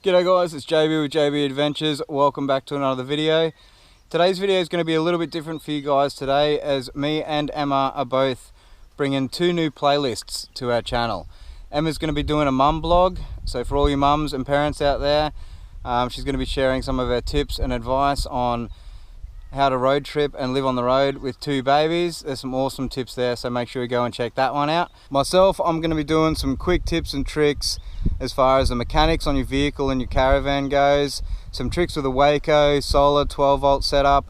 G'day guys, it's JBE with JBE Adventures. Welcome back to another video. Today's video is going to be a little bit different for you guys today, as me and Emma are both bringing two new playlists to our channel. Emma's going to be doing a mum blog, so for all you mums and parents out there, she's going to be sharing some of her tips and advice on how to road trip and live on the road with two babies. There's some awesome tips there, so make sure you go and check that one out. Myself, I'm going to be doing some quick tips and tricks as far as the mechanics on your vehicle and your caravan goes, some tricks with a Waco, solar, 12 volt setup,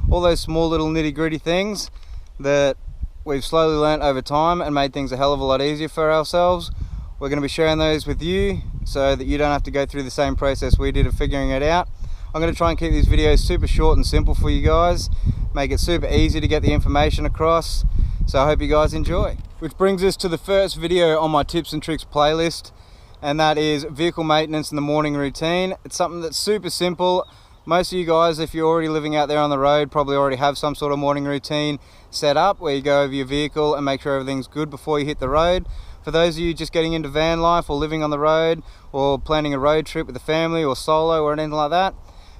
all those small little nitty gritty things that we've slowly learnt over time and made things a hell of a lot easier for ourselves. We're going to be sharing those with you so that you don't have to go through the same process we did of figuring it out. I'm going to try and keep these videos super short and simple for you guys, make it super easy to get the information across, so I hope you guys enjoy. Which brings us to the first video on my tips and tricks playlist, and that is vehicle maintenance in the morning routine. It's something that's super simple. Most of you guys, if you're already living out there on the road, probably already have some sort of morning routine set up where you go over your vehicle and make sure everything's good before you hit the road. For those of you just getting into van life or living on the road or planning a road trip with a family or solo or anything like that,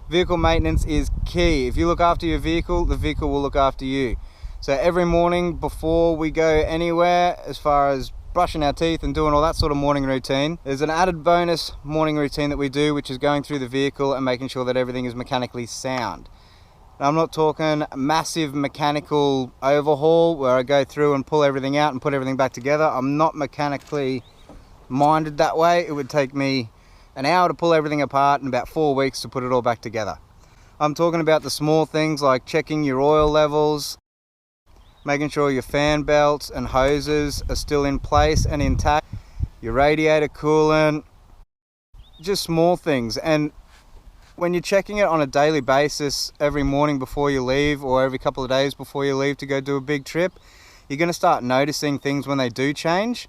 vehicle maintenance is key. If you look after your vehicle, the vehicle will look after you. So every morning before we go anywhere, as far as brushing our teeth and doing all that sort of morning routine, there's an added bonus morning routine that we do, which is going through the vehicle and making sure that everything is mechanically sound. Now, I'm not talking massive mechanical overhaul where I go through and pull everything out and put everything back together. I'm not mechanically minded that way. It would take me an hour to pull everything apart and about 4 weeks to put it all back together. I'm talking about the small things like checking your oil levels, making sure your fan belts and hoses are still in place and intact, your radiator coolant, just small things. And when you're checking it on a daily basis every morning before you leave or every couple of days before you leave to go do a big trip, you're going to start noticing things when they do change.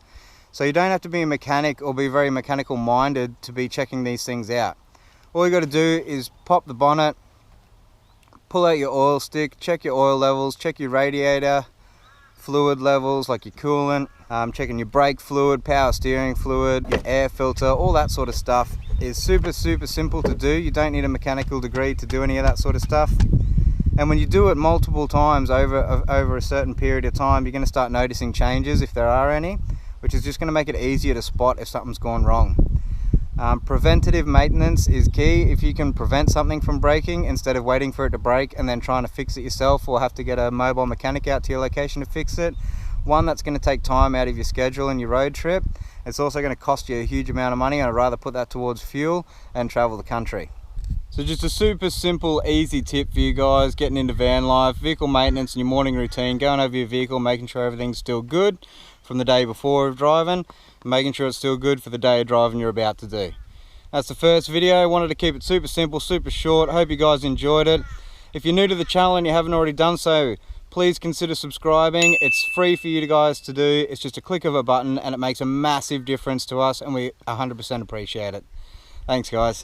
So you don't have to be a mechanic or be very mechanical minded to be checking these things out. All you got to do is pop the bonnet, pull out your oil stick, check your oil levels, check your radiator fluid levels like your coolant, checking your brake fluid, power steering fluid, your air filter, all that sort of stuff is super simple to do. You don't need a mechanical degree to do any of that sort of stuff. And when you do it multiple times over a certain period of time, you're going to start noticing changes if there are any, which is just going to make it easier to spot if something's gone wrong. Preventative maintenance is key. If you can prevent something from breaking instead of waiting for it to break and then trying to fix it yourself or have to get a mobile mechanic out to your location to fix it, one, that's going to take time out of your schedule and your road trip. It's also going to cost you a huge amount of money, and I'd rather put that towards fuel and travel the country. So just a super simple, easy tip for you guys getting into van life, vehicle maintenance and your morning routine, going over your vehicle, making sure everything's still good from the day before of driving, and making sure it's still good for the day of driving you're about to do. That's the first video. I wanted to keep it super simple, super short. Hope you guys enjoyed it. If you're new to the channel and you haven't already done so, please consider subscribing. It's free for you guys to do. It's just a click of a button and it makes a massive difference to us, and we 100% appreciate it. Thanks guys.